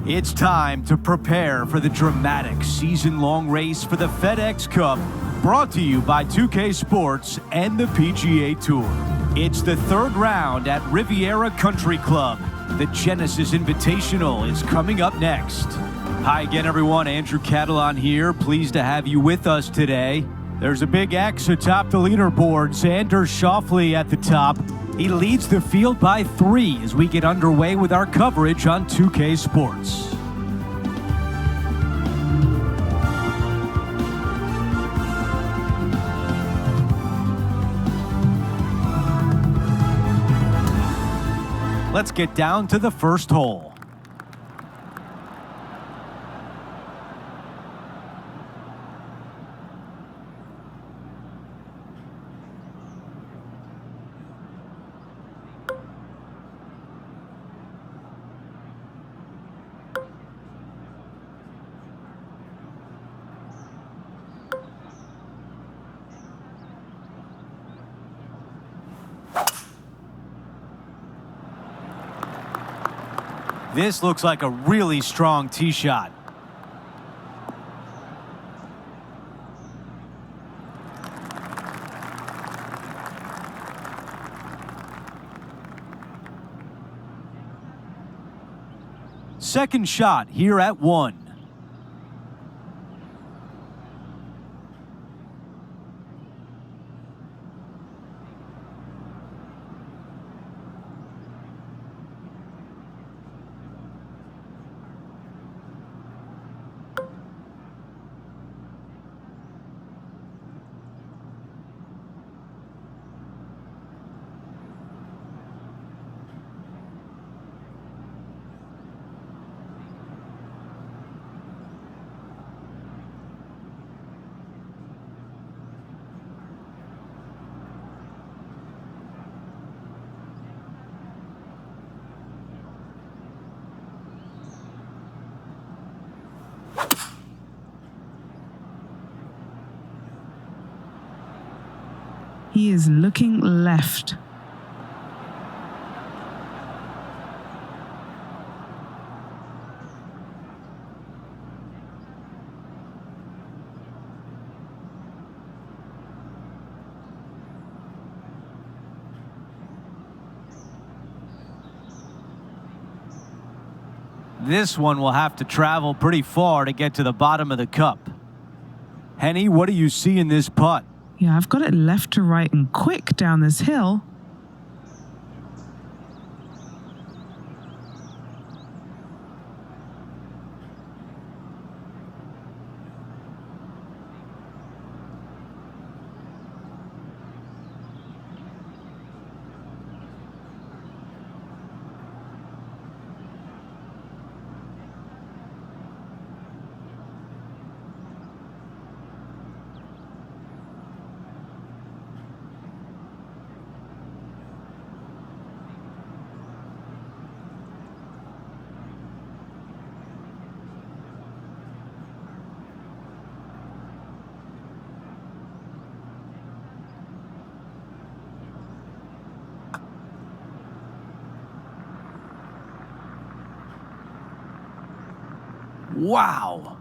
It's time to prepare for the dramatic season-long race for the FedEx Cup, brought to you by 2K Sports and the PGA Tour. It's the third round at Riviera Country Club. The Genesis Invitational is coming up next. Hi again, everyone. Andrew Catalon here. Pleased to have you with us today. There's a big X atop the leaderboard. Xander Schauffele at the top. He leads the field by 3 as we get underway with our coverage on 2K Sports. Let's get down to the first hole. This looks like a really strong tee shot. Second shot here at 1. He is looking left. This one will have to travel pretty far to get to the bottom of the cup. Henny, what do you see in this putt? Yeah, I've got it left to right and quick down this hill. Wow.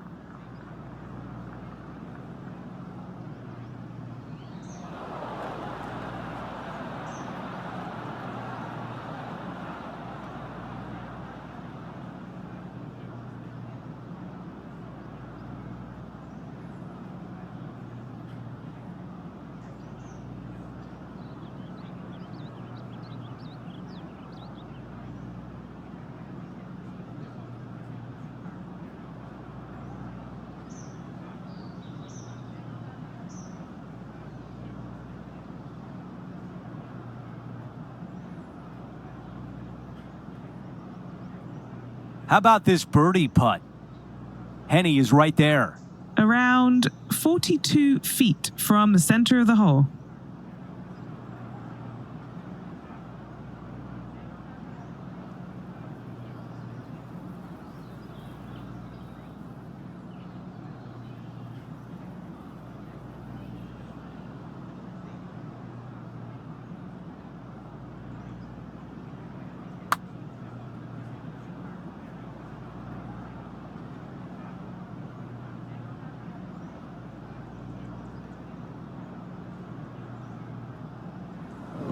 How about this birdie putt? Henny is right there. Around 42 feet from the center of the hole.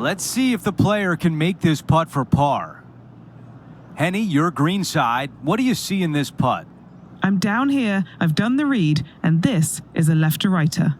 Let's see if the player can make this putt for par. Henny, your green side. What do you see in this putt? I'm down here, I've done the read, and this is a left-to-righter.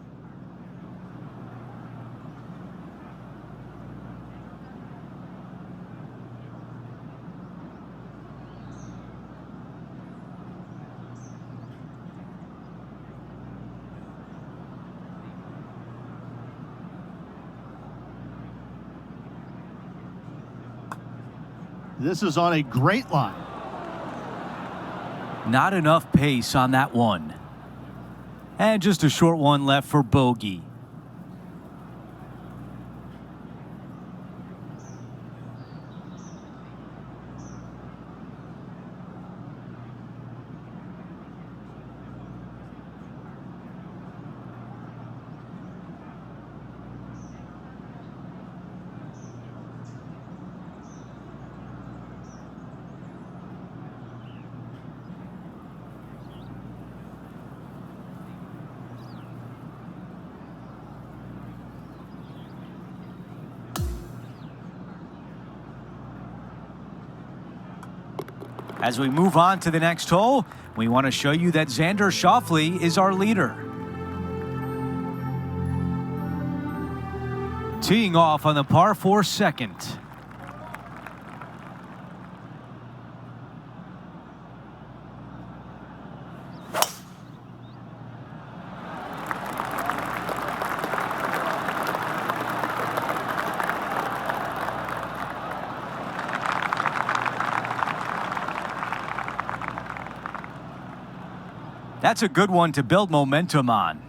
This is on a great line. Not enough pace on that one. And just a short one left for bogey. As we move on to the next hole, we want to show you that Xander Schauffele is our leader. Teeing off on the par 4 second. That's a good one to build momentum on.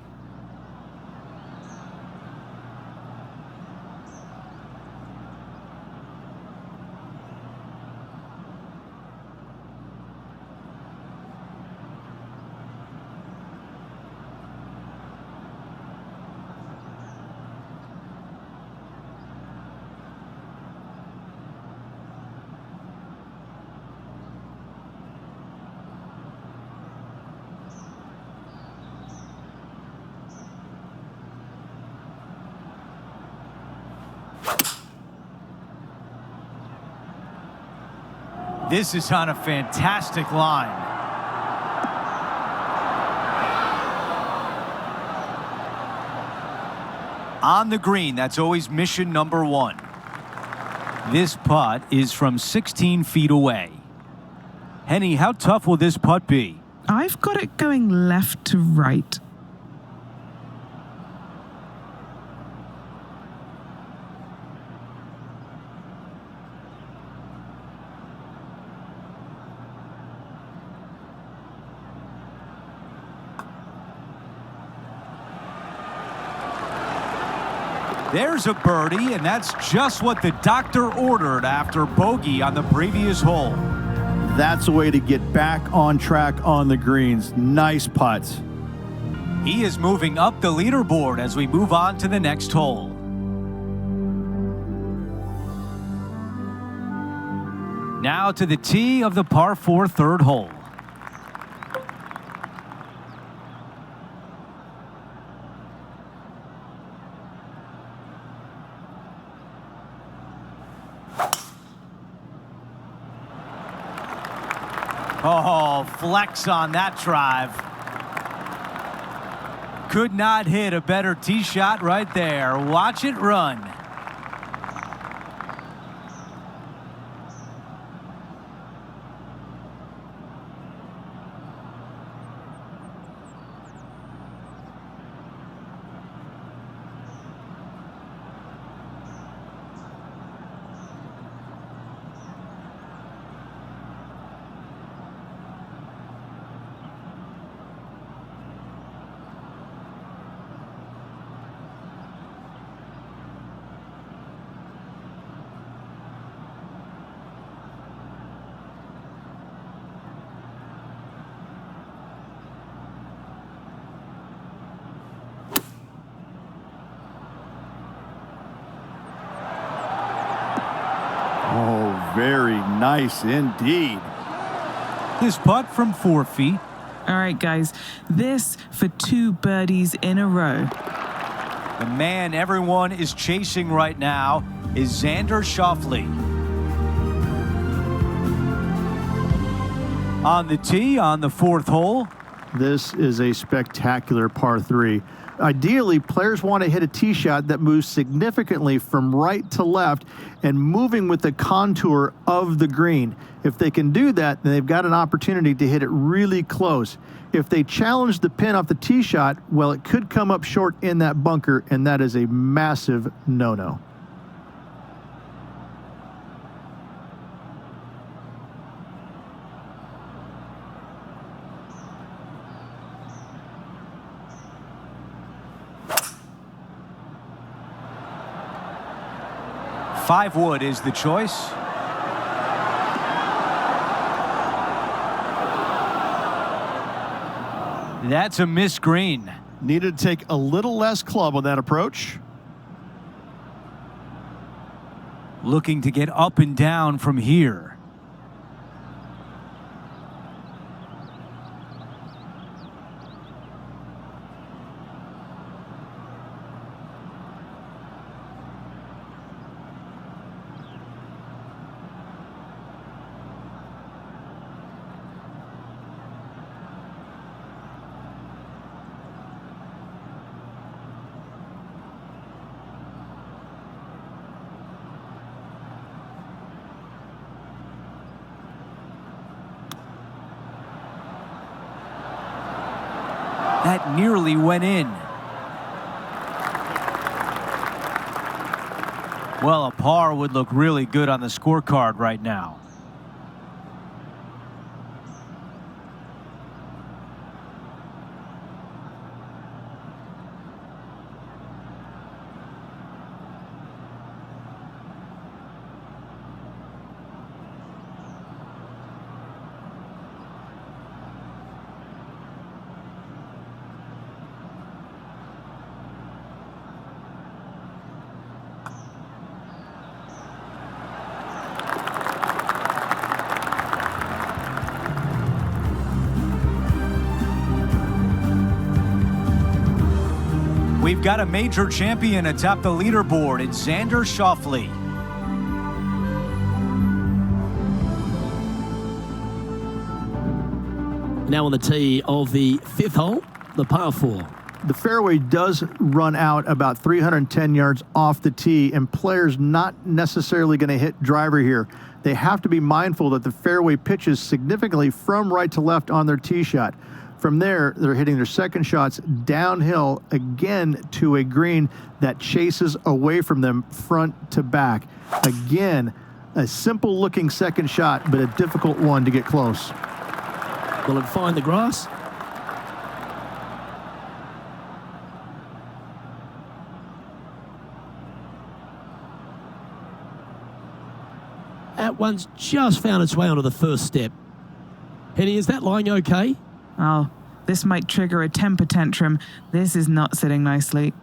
This is on a fantastic line. On the green, that's always mission number 1. This putt is from 16 feet away. Henny, how tough will this putt be? I've got it going left to right. There's a birdie, and that's just what the doctor ordered after bogey on the previous hole. That's a way to get back on track on the greens. Nice putts. He is moving up the leaderboard as we move on to the next hole. Now to the tee of the par 4 third hole. Oh, flex on that drive. Could not hit a better tee shot right there. Watch it run. Oh, very nice indeed. This putt from 4 feet. All right, guys, this for 2 birdies in a row. The man everyone is chasing right now is Xander Schauffele. On the tee on the 4th hole. This is a spectacular par 3. Ideally, players want to hit a tee shot that moves significantly from right to left and moving with the contour of the green. If they can do that, then they've got an opportunity to hit it really close. If they challenge the pin off the tee shot, well, it could come up short in that bunker, and that is a massive no-no. Five wood is the choice. That's a missed green. Needed to take a little less club on that approach. Looking to get up and down from here. That nearly went in. Well, a par would look really good on the scorecard right now. We've got a major champion atop the leaderboard. It's Xander Schauffele. Now on the tee of the 5th hole, the par 4. The fairway does run out about 310 yards off the tee, and players not necessarily going to hit driver here. They have to be mindful that the fairway pitches significantly from right to left on their tee shot. From there, they're hitting their second shots downhill again to a green that chases away from them front to back. Again, a simple looking second shot, but a difficult one to get close. Will it find the grass? That one's just found its way onto the first step. Henny, is that lying okay? Oh, this might trigger a temper tantrum. This is not sitting nicely.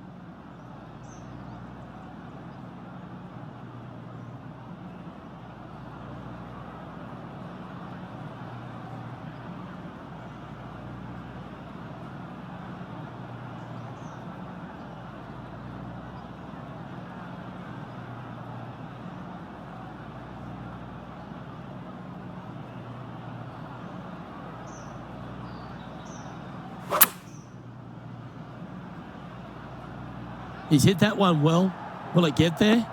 He's hit that one well. Will it get there?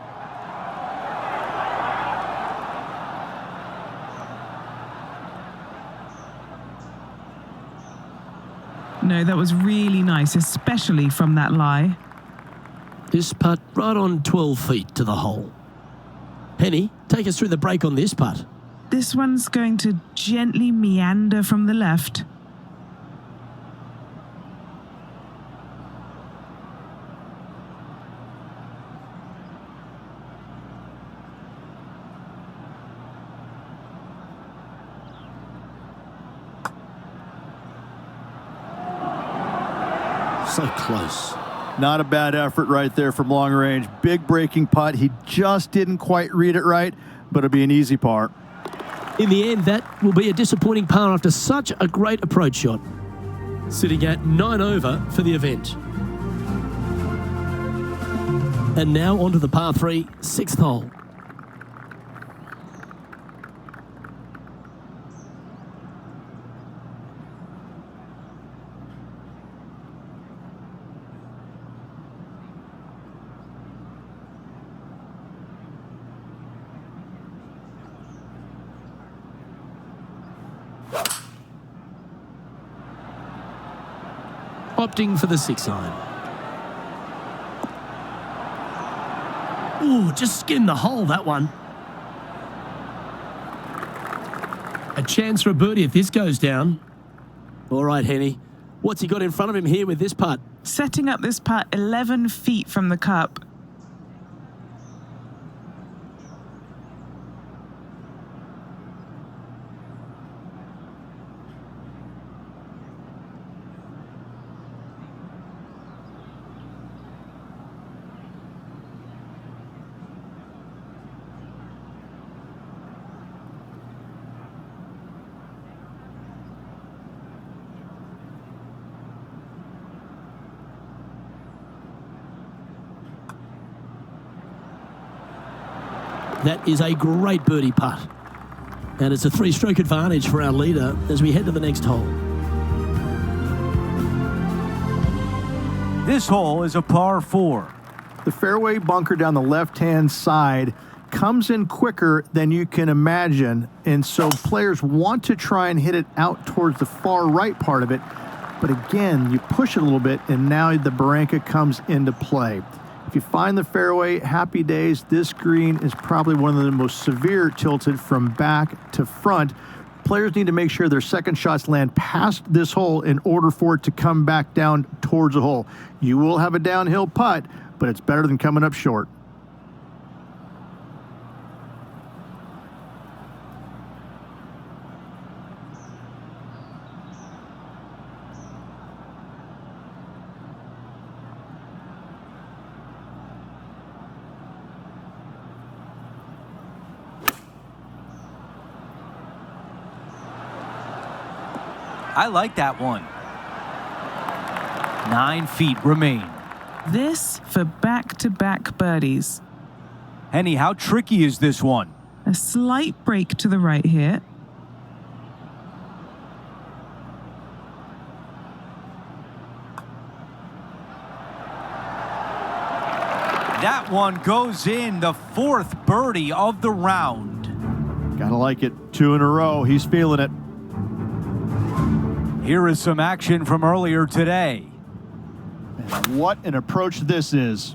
No, that was really nice, especially from that lie. This putt right on 12 feet to the hole. Penny, take us through the break on this putt. This one's going to gently meander from the left. So close. Not a bad effort right there from long range. Big breaking putt. He just didn't quite read it right, but it'll be an easy par. In the end, that will be a disappointing par after such a great approach shot. Sitting at 9 over for the event. And now onto the par 3, 6th hole. Opting for the 6-iron. Ooh, just skinned the hole, that one. A chance for a birdie if this goes down. All right, Henny. What's he got in front of him here with this putt? Setting up this putt 11 feet from the cup. That is a great birdie putt. And it's a 3-stroke advantage for our leader as we head to the next hole. This hole is a par 4. The fairway bunker down the left-hand side comes in quicker than you can imagine, and so players want to try and hit it out towards the far right part of it. But again, you push it a little bit, and now the barranca comes into play. If you find the fairway, happy days. This green is probably one of the most severe tilted from back to front. Players need to make sure their second shots land past this hole in order for it to come back down towards the hole. You will have a downhill putt, but it's better than coming up short. I like that one. 9 feet remain. This for back-to-back birdies. Henny, how tricky is this one? A slight break to the right here. That one goes in, the 4th birdie of the round. Gotta like it. 2 in a row. He's feeling it. Here is some action from earlier today. And what an approach this is.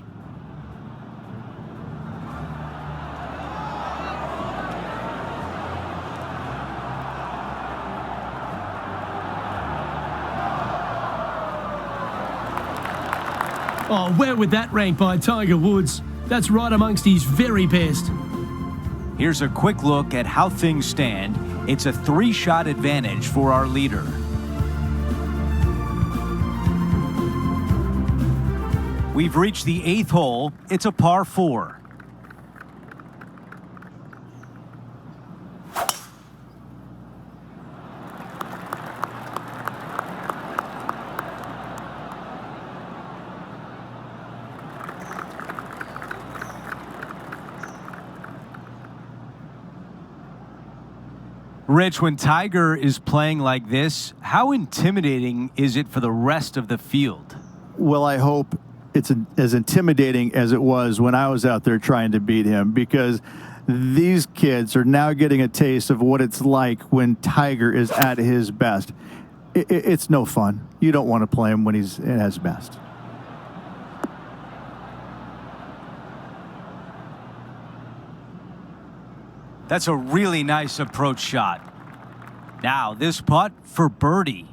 Oh, where would that rank by Tiger Woods? That's right amongst his very best. Here's a quick look at how things stand. It's a 3-shot advantage for our leader. We've reached the 8th hole. It's a par 4. Rich, when Tiger is playing like this, how intimidating is it for the rest of the field? Well, I hope it's as intimidating as it was when I was out there trying to beat him, because these kids are now getting a taste of what it's like when Tiger is at his best. It's no fun. You don't want to play him when he's at his best. That's a really nice approach shot. Now this putt for birdie.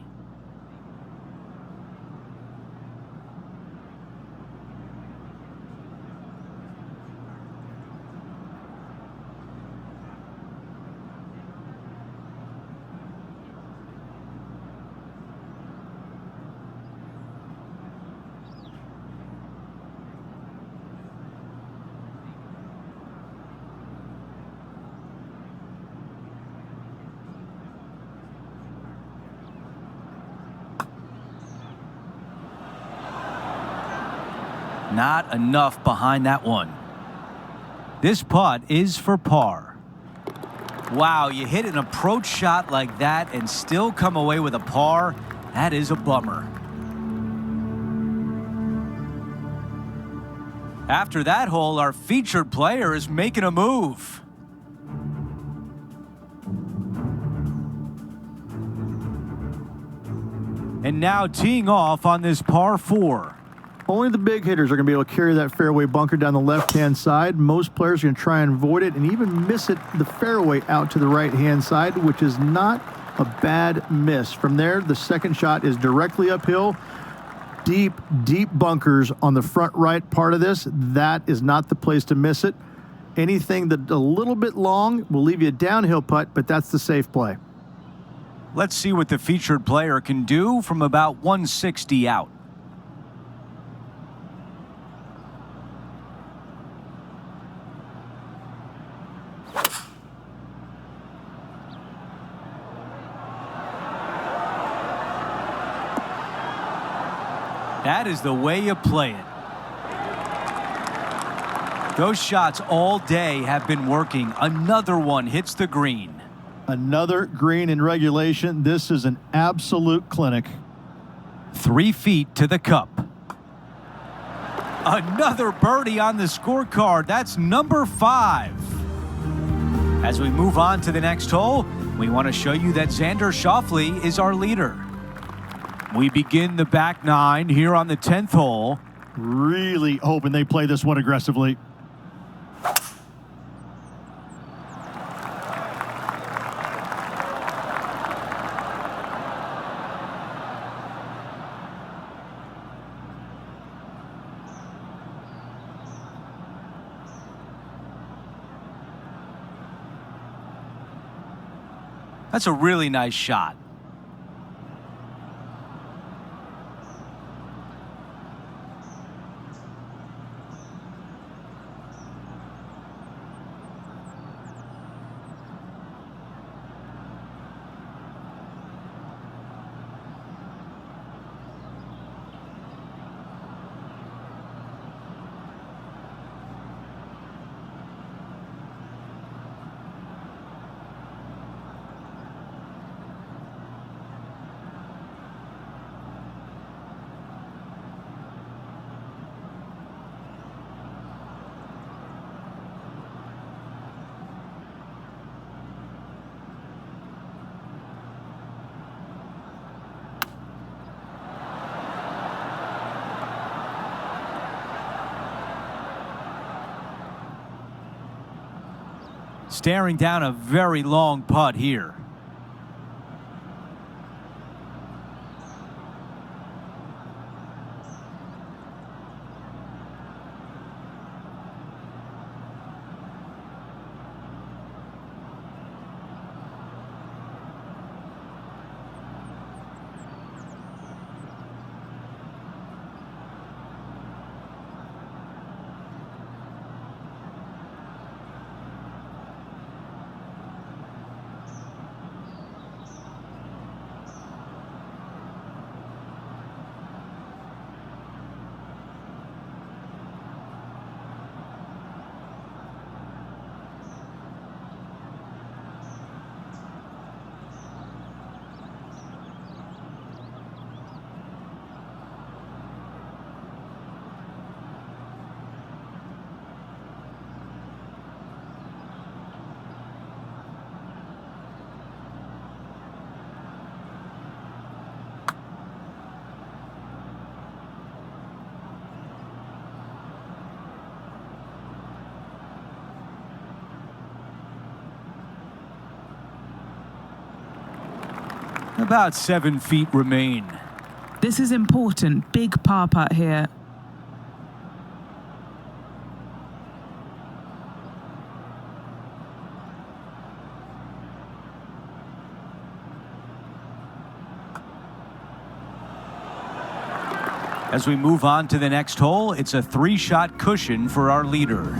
Not enough behind that one. This putt is for par. Wow, you hit an approach shot like that and still come away with a par? That is a bummer. After that hole, our featured player is making a move. And now teeing off on this par 4. Only the big hitters are going to be able to carry that fairway bunker down the left-hand side. Most players are going to try and avoid it and even miss it the fairway out to the right-hand side, which is not a bad miss. From there, the second shot is directly uphill. Deep, deep bunkers on the front right part of this. That is not the place to miss it. Anything that a little bit long will leave you a downhill putt, but that's the safe play. Let's see what the featured player can do from about 160 out. That is the way you play it. Those shots all day have been working. Another one hits the green. Another green in regulation. This is an absolute clinic. 3 feet to the cup. Another birdie on the scorecard. That's number 5. As we move on to the next hole, we want to show you that Xander Schauffele is our leader. We begin the back 9 here on the 10th hole. Really hoping they play this one aggressively. That's a really nice shot. Staring down a very long putt here. About 7 feet remain. This is important. Big par putt here. As we move on to the next hole, it's a 3-shot cushion for our leader.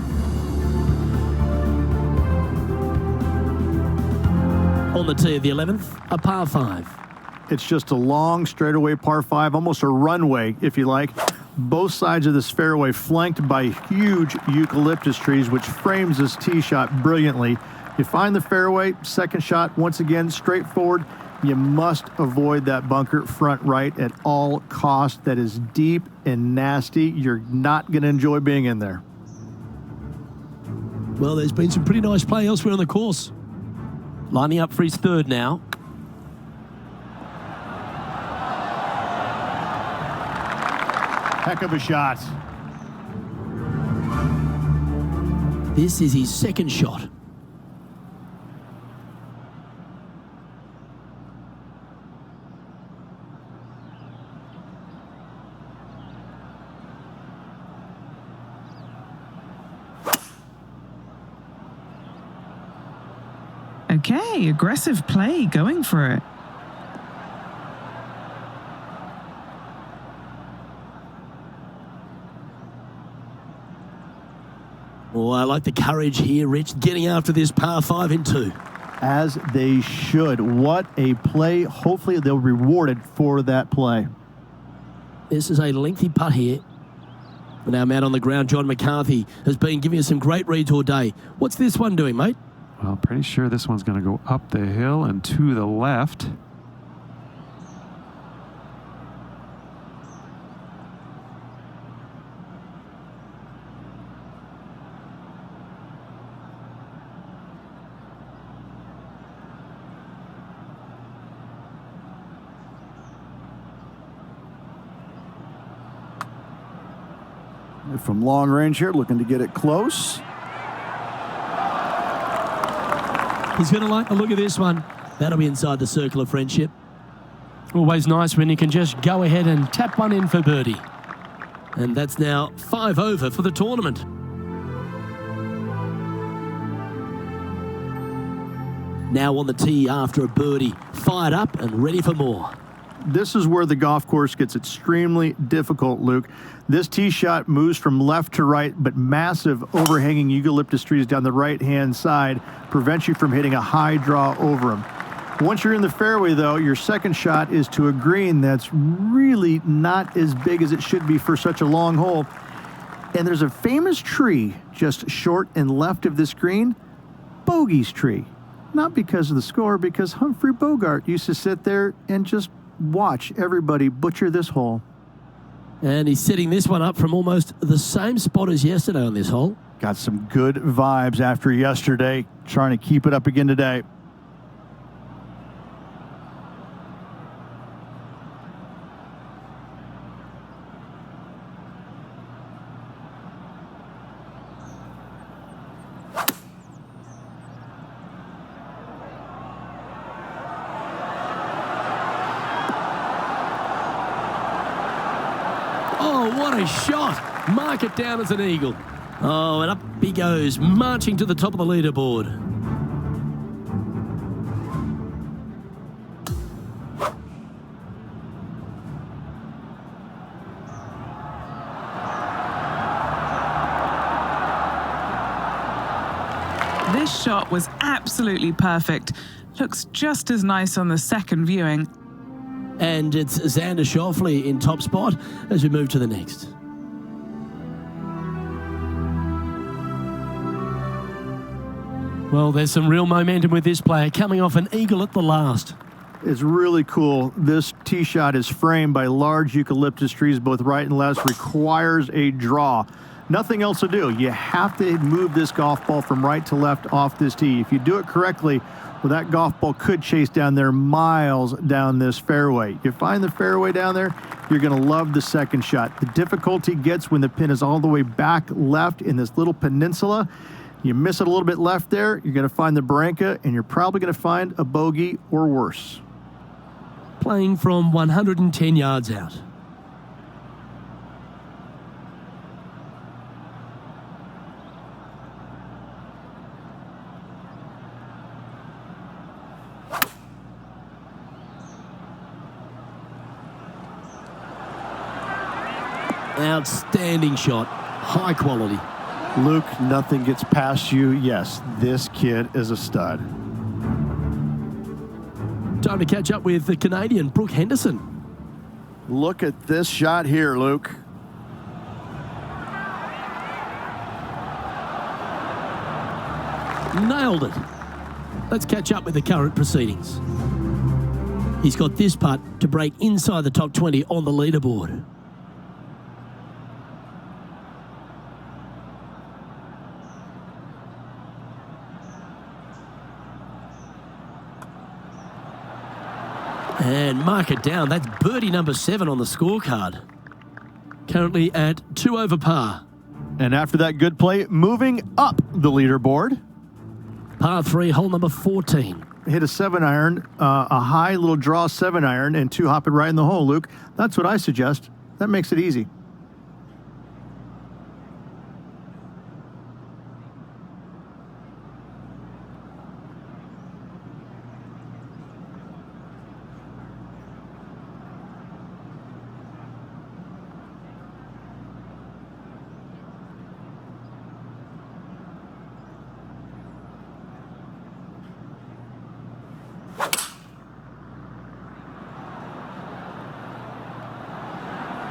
On the tee of the 11th, a par 5. It's just a long straightaway par 5, almost a runway, if you like. both sides of this fairway flanked by huge eucalyptus trees, which frames this tee shot brilliantly. You find the fairway, second shot, once again, straightforward. You must avoid that bunker front right at all costs. That is deep and nasty. You're not going to enjoy being in there. Well, there's been some pretty nice play elsewhere on the course. Lining up for his third now. Heck of a shot. This is his second shot. Okay, aggressive play, going for it. Oh, I like the courage here, Rich, getting after this par 5 in 2. As they should. What a play. Hopefully they'll be rewarded for that play. This is a lengthy putt here. And our man on the ground, John McCarthy, has been giving us some great reads all day. What's this one doing, mate? Well, pretty sure this one's going to go up the hill and to the left. From long range here, looking to get it close. He's going to like the look of this one. That'll be inside the circle of friendship. Always nice when you can just go ahead and tap one in for birdie. And that's now 5 over for the tournament. Now on the tee after a birdie, fired up and ready for more. This is where the golf course gets extremely difficult, Luke. This tee shot moves from left to right, but massive overhanging eucalyptus trees down the right-hand side prevent you from hitting a high draw over them. Once you're in the fairway, though, your second shot is to a green that's really not as big as it should be for such a long hole. And there's a famous tree just short and left of this green, Bogey's tree. Not because of the score, because Humphrey Bogart used to sit there and just watch everybody butcher this hole. And he's setting this one up from almost the same spot as yesterday on this hole. Got some good vibes after yesterday, trying to keep it up again today. Oh, what a shot. Mark it down as an eagle. Oh, and up he goes, marching to the top of the leaderboard. This shot was absolutely perfect. Looks just as nice on the second viewing. And it's Xander Schauffele in top spot as we move to the next. Well, there's some real momentum with this player coming off an eagle at the last. It's really cool. This tee shot is framed by large eucalyptus trees, both right and left, requires a draw. Nothing else to do. You have to move this golf ball from right to left off this tee. If you do it correctly, well, that golf ball could chase down there miles down this fairway. You find the fairway down there, you're going to love the second shot. The difficulty gets when the pin is all the way back left in this little peninsula. You miss it a little bit left there, you're going to find the Barranca, and you're probably going to find a bogey or worse. Playing from 110 yards out. Outstanding shot. High quality. Luke, nothing gets past you. Yes, this kid is a stud. Time to catch up with the Canadian, Brooke Henderson. Look at this shot here, Luke. Nailed it. Let's catch up with the current proceedings. He's got this putt to break inside the top 20 on the leaderboard. And mark it down. That's birdie number 7 on the scorecard. Currently at 2 over par. And after that good play, moving up the leaderboard. Par 3, hole number 14. Hit a 7-iron, a high little draw 7-iron, and 2 hop it right in the hole, Luke. That's what I suggest. That makes it easy.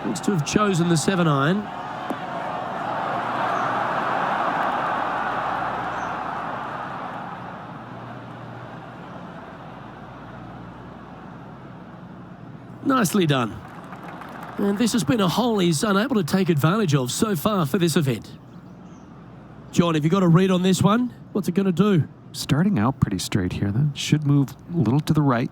Looks to have chosen the 7-iron. Nicely done. And this has been a hole he's unable to take advantage of so far for this event. John, have you got a read on this one? What's it going to do? Starting out pretty straight here, then. Should move a little to the right.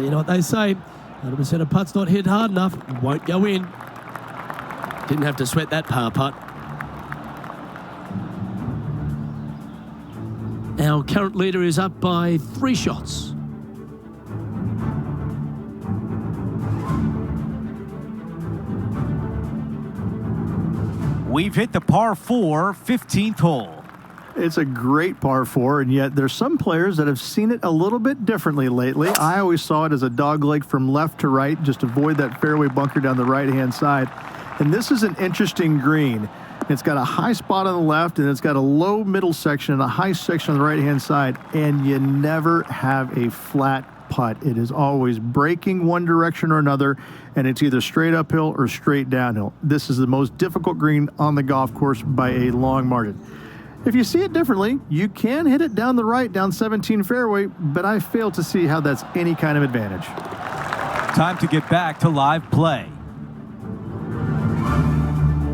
You know what they say, 100% of putts not hit hard enough won't go in. Didn't have to sweat that par putt. Our current leader is up by 3 shots. We've hit the par 4 15th hole. It's a great par 4, and yet there's some players that have seen it a little bit differently lately. I always saw it as a dogleg from left to right, just avoid that fairway bunker down the right-hand side. And this is an interesting green. It's got a high spot on the left, and it's got a low middle section and a high section on the right-hand side, and you never have a flat putt. It is always breaking one direction or another, and it's either straight uphill or straight downhill. This is the most difficult green on the golf course by a long margin. If you see it differently, you can hit it down the right, down 17 fairway, but I fail to see how that's any kind of advantage. Time to get back to live play.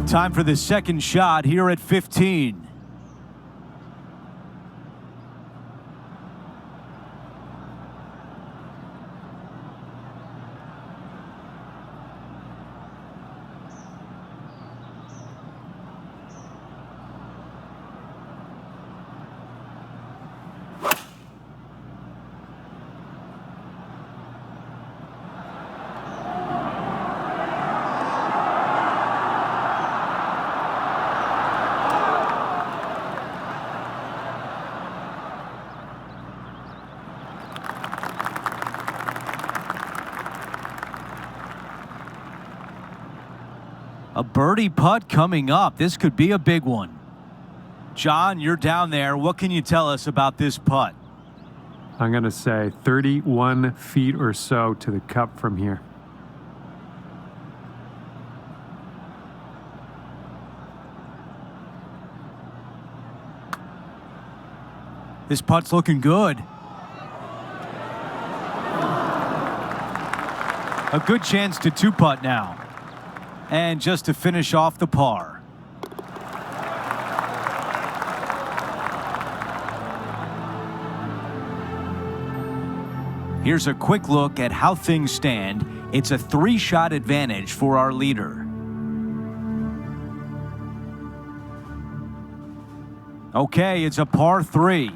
Time for the second shot here at 15. A birdie putt coming up. This could be a big one. John, you're down there. What can you tell us about this putt? I'm going to say 31 feet or so to the cup from here. This putt's looking good. A good chance to 2-putt now. And just to finish off the par. Here's a quick look at how things stand. It's a 3-shot advantage for our leader. Okay, it's a par 3.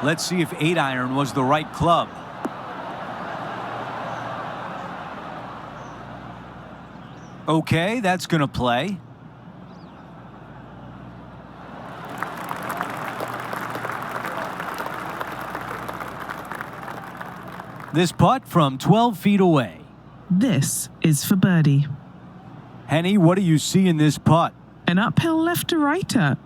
Let's see if 8-iron was the right club. Okay, that's going to play. This putt from 12 feet away. This is for birdie. Henny, what do you see in this putt? An uphill left to righter.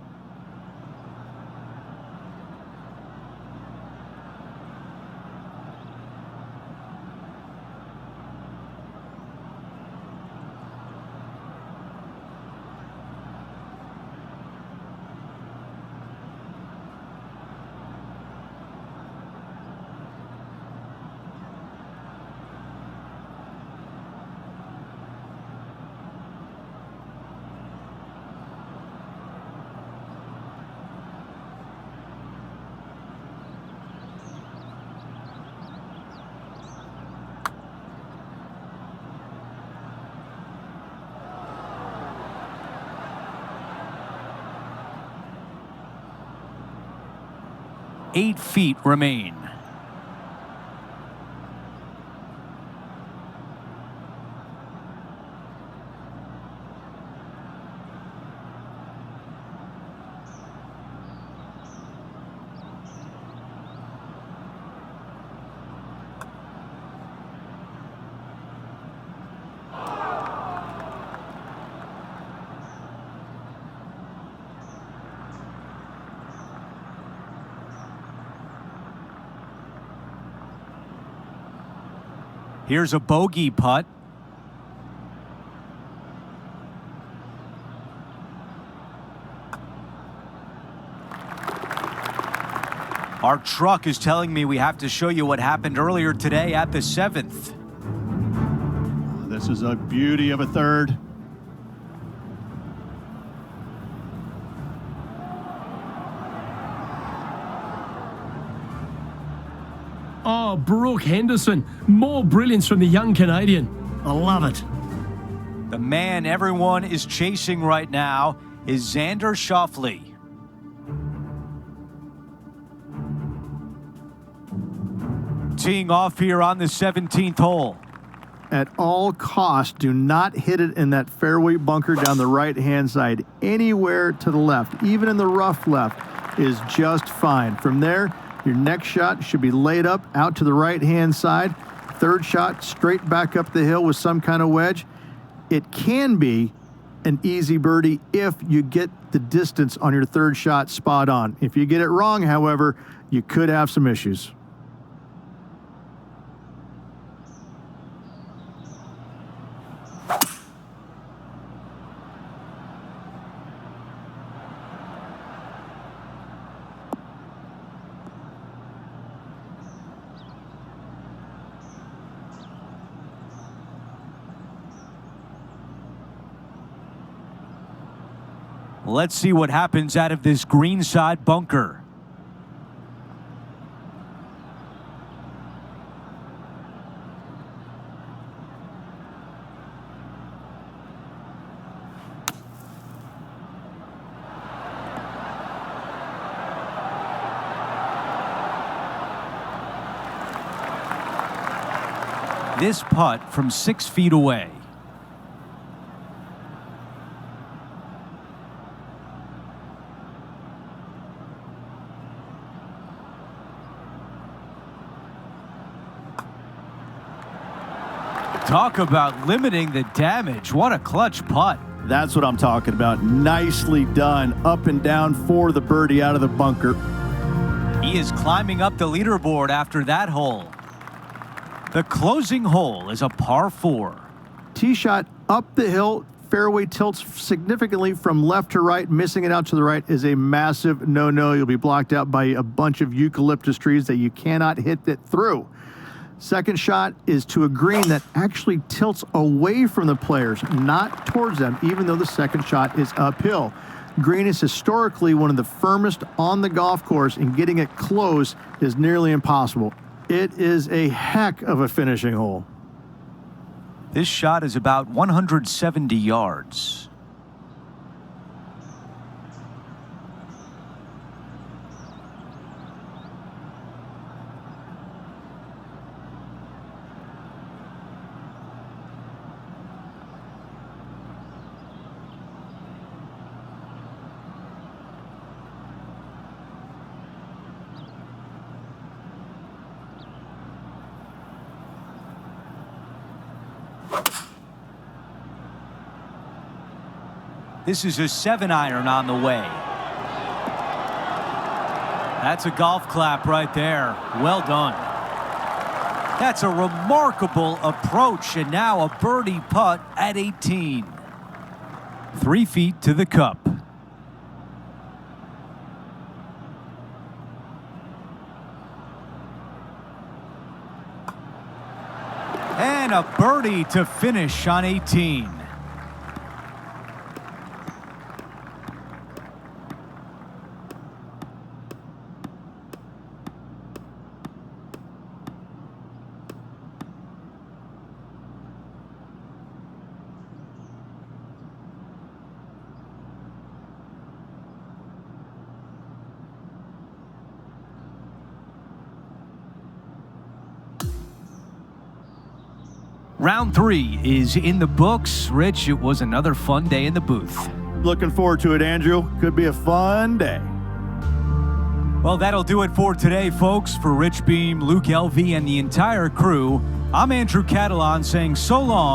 Eight feet remain. Here's a bogey putt. Our truck is telling me we have to show you what happened earlier today at the 7th. This is a beauty of a third. Oh, Brooke Henderson. More brilliance from the young Canadian. I love it. The man everyone is chasing right now is Xander Schauffele. Teeing off here on the 17th hole. At all costs, do not hit it in that fairway bunker down the right-hand side. Anywhere to the left, even in the rough left, is just fine. From there, your next shot should be laid up out to the right-hand side. Third shot, straight back up the hill with some kind of wedge. It can be an easy birdie if you get the distance on your third shot spot on. If you get it wrong, however, you could have some issues. Let's see what happens out of this greenside bunker. This putt from 6 feet away. Talk about limiting the damage. What a clutch putt. That's what I'm talking about. Nicely done. Up and down for the birdie out of the bunker. He is climbing up the leaderboard after that hole. The closing hole is a par 4. Tee shot up the hill. Fairway tilts significantly from left to right. Missing it out to the right is a massive no-no. You'll be blocked out by a bunch of eucalyptus trees that you cannot hit it through. Second shot is to a green that actually tilts away from the players, not towards them, even though the second shot is uphill. Green is historically one of the firmest on the golf course, and getting it close is nearly impossible. It is a heck of a finishing hole. This shot is about 170 yards. This is a 7-iron on the way. That's a golf clap right there. Well done. That's a remarkable approach, and now a birdie putt at 18. 3 feet to the cup. And a birdie to finish on 18. Round 3 is in the books. Rich, it was another fun day in the booth. Looking forward to it, Andrew. Could be a fun day. Well, that'll do it for today, folks. For Rich Beam, Luke Elvey, and the entire crew, I'm Andrew Catalan saying so long.